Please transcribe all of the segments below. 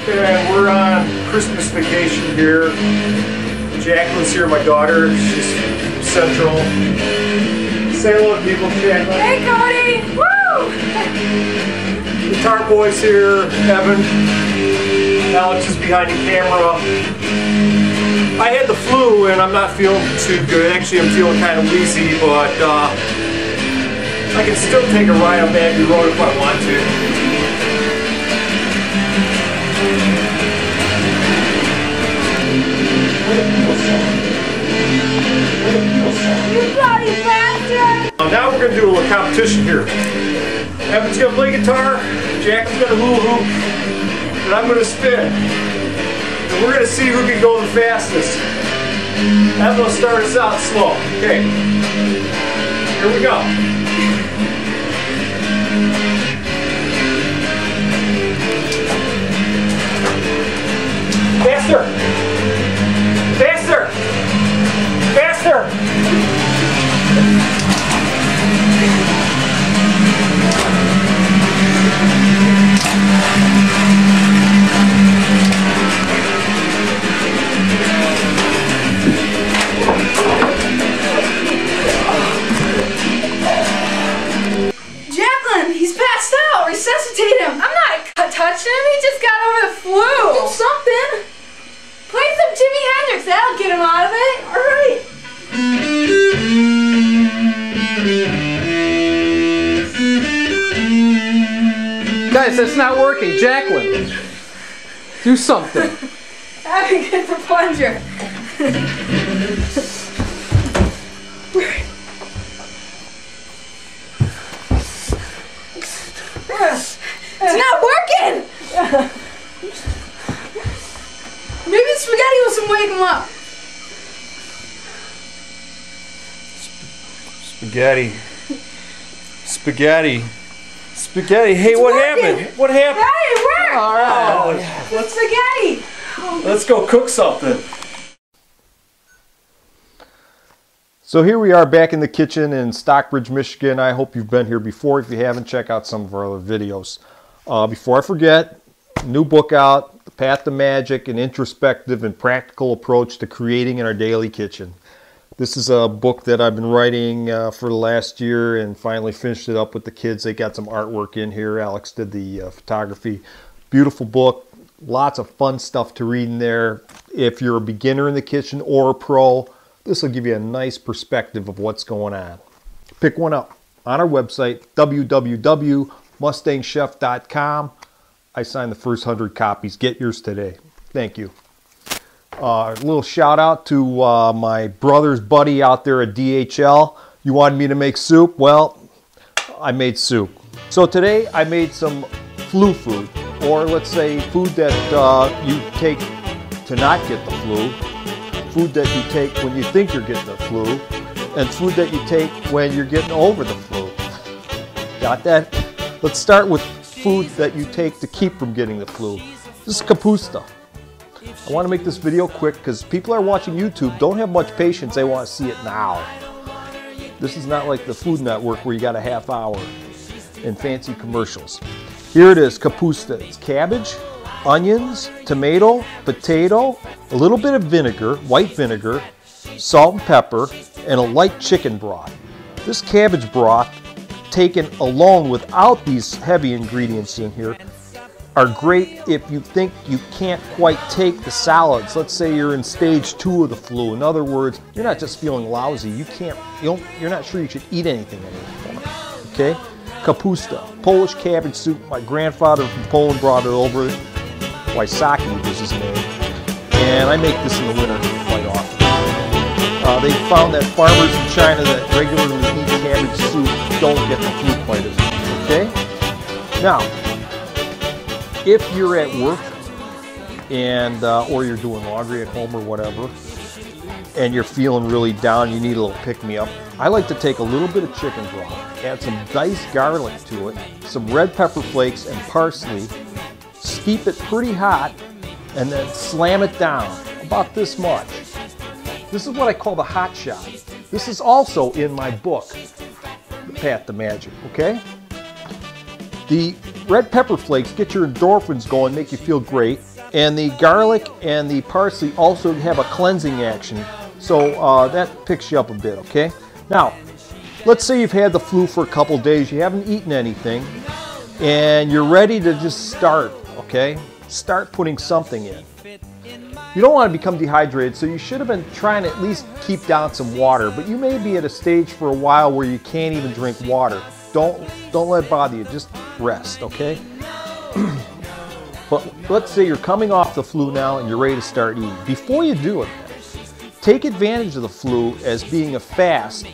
And we're on Christmas vacation here. Jacqueline's here, my daughter. She's from Central. Say hello to people, Jacqueline. Hey, Cody! Woo! Guitar boy's here, Evan. Alex is behind the camera. I had the flu and I'm not feeling too good. Actually, I'm feeling kind of wheezy, but I can still take a ride on Abbey Road if I want to. You bloody bastard! Now we're going to do a little competition here. Evan's going to play guitar, Jacqueline's going to hula hoop, and I'm going to spin. And we're going to see who can go the fastest. Evan will start us out slow. Okay. Here we go. Faster! Faster! Faster! Jacqueline, he's passed out. Resuscitate him. I'm not touching him. He just got over the flu. Do something. Play some Jimi Hendrix. That'll get him out of it. All right. Guys, that's not working. Jacqueline, do something. I can get the plunger. It's not working! Maybe the spaghetti will wake him up. Spaghetti. Spaghetti. Spaghetti. Hey, what happened? What happened? Hey, it worked! All right. Let's spaghetti! Let's go cook something. So here we are back in the kitchen in Stockbridge, Michigan. I hope you've been here before. If you haven't, check out some of our other videos. Before I forget, new book out, The Path to Magic, an introspective and practical approach to creating in our daily kitchen. This is a book that I've been writing for the last year and finally finished it up with the kids. They got some artwork in here. Alex did the photography. Beautiful book. Lots of fun stuff to read in there. If you're a beginner in the kitchen or a pro, this will give you a nice perspective of what's going on. Pick one up on our website, www.mustangchef.com. I signed the first 100 copies. Get yours today. Thank you. A little shout out to my brother's buddy out there at DHL. You wanted me to make soup? Well, I made soup. So today I made some flu food, or let's say food that you take to not get the flu. Food that you take when you think you're getting the flu, and food that you take when you're getting over the flu. Got that? Let's start with food that you take to keep from getting the flu. This is kapusta. I want to make this video quick because people are watching YouTube, don't have much patience, they want to see it now. This is not like the Food Network where you got a half hour and fancy commercials. Here it is, kapusta. It's cabbage, onions, tomato, potato, a little bit of vinegar, white vinegar, salt and pepper, and a light chicken broth. This cabbage broth, taken alone without these heavy ingredients in here, are great if you think you can't quite take the solids. Let's say you're in stage 2 of the flu. In other words, you're not just feeling lousy, you're not sure you should eat anything anymore. Okay? Kapusta, Polish cabbage soup. My grandfather from Poland brought it over. Wysocki was his name. And I make this in the winter quite often. They found that farmers in China that regularly eat cabbage soup don't get the flu quite as much. Okay? Now, if you're at work and or you're doing laundry at home or whatever, and you're feeling really down, you need a little pick-me-up, I like to take a little bit of chicken broth, add some diced garlic to it, some red pepper flakes and parsley, steep it pretty hot, and then slam it down, about this much. This is what I call the hot shot. This is also in my book, The Path to Magic, okay? The red pepper flakes get your endorphins going, make you feel great. And the garlic and the parsley also have a cleansing action. So that picks you up a bit, okay? Now, let's say you've had the flu for a couple days, you haven't eaten anything, and you're ready to just start, okay? Start putting something in. You don't want to become dehydrated, so you should have been trying to at least keep down some water, but you may be at a stage for a while where you can't even drink water. Don't let it bother you, just rest, okay? But let's say you're coming off the flu now and you're ready to start eating. Before you do it, take advantage of the flu as being a fast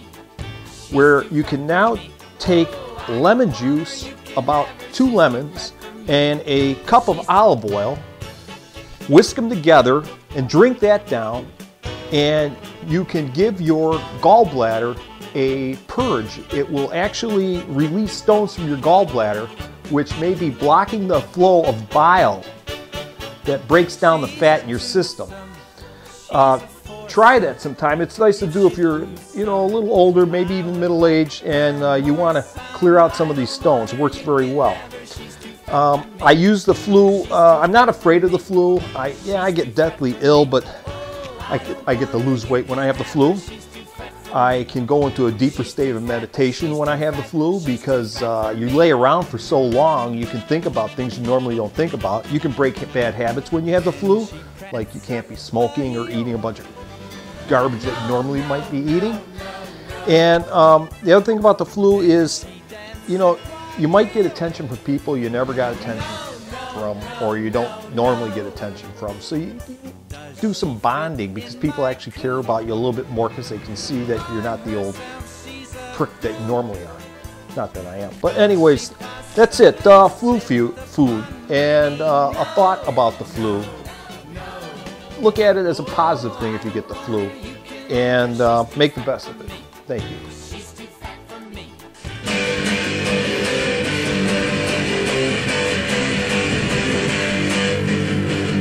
where you can now take lemon juice, about 2 lemons, and a cup of olive oil, whisk them together and drink that down, and you can give your gallbladder a purge. It will actually release stones from your gallbladder, which may be blocking the flow of bile that breaks down the fat in your system. Try that sometime. It's nice to do if you're, a little older, maybe even middle-aged, and you want to clear out some of these stones. It works very well. I use the flu. I'm not afraid of the flu. I get deathly ill, but I get to lose weight when I have the flu. I can go into a deeper state of meditation when I have the flu because you lay around for so long, you can think about things you normally don't think about. You can break bad habits when you have the flu, like you can't be smoking or eating a bunch of garbage that you normally might be eating. And the other thing about the flu is, you might get attention from people you never got attention from, or you don't normally get attention from. So you do some bonding because people actually care about you a little bit more because they can see that you're not the old prick that you normally are. Not that I am. But anyways, that's it. Flu food and a thought about the flu. Look at it as a positive thing if you get the flu, and make the best of it. Thank you.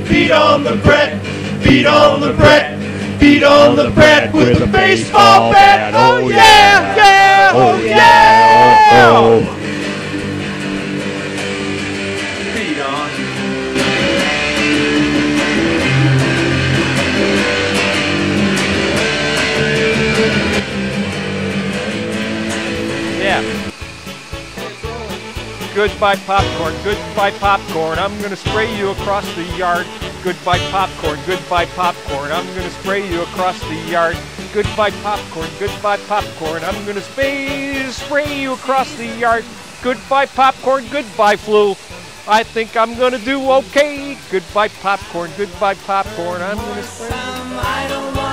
Beat on the Bret, beat on the Bret, beat on the Bret with a baseball bat. Oh yeah, yeah, oh yeah. Oh. Beat on. Yeah. Goodbye popcorn, goodbye popcorn. I'm gonna spray you across the yard. Goodbye popcorn, goodbye popcorn. I'm gonna spray you across the yard. Goodbye popcorn, goodbye popcorn. I'm gonna spray you across the yard. Goodbye popcorn, goodbye flu. I think I'm gonna do okay. Goodbye popcorn, goodbye popcorn. I'm gonna spray you.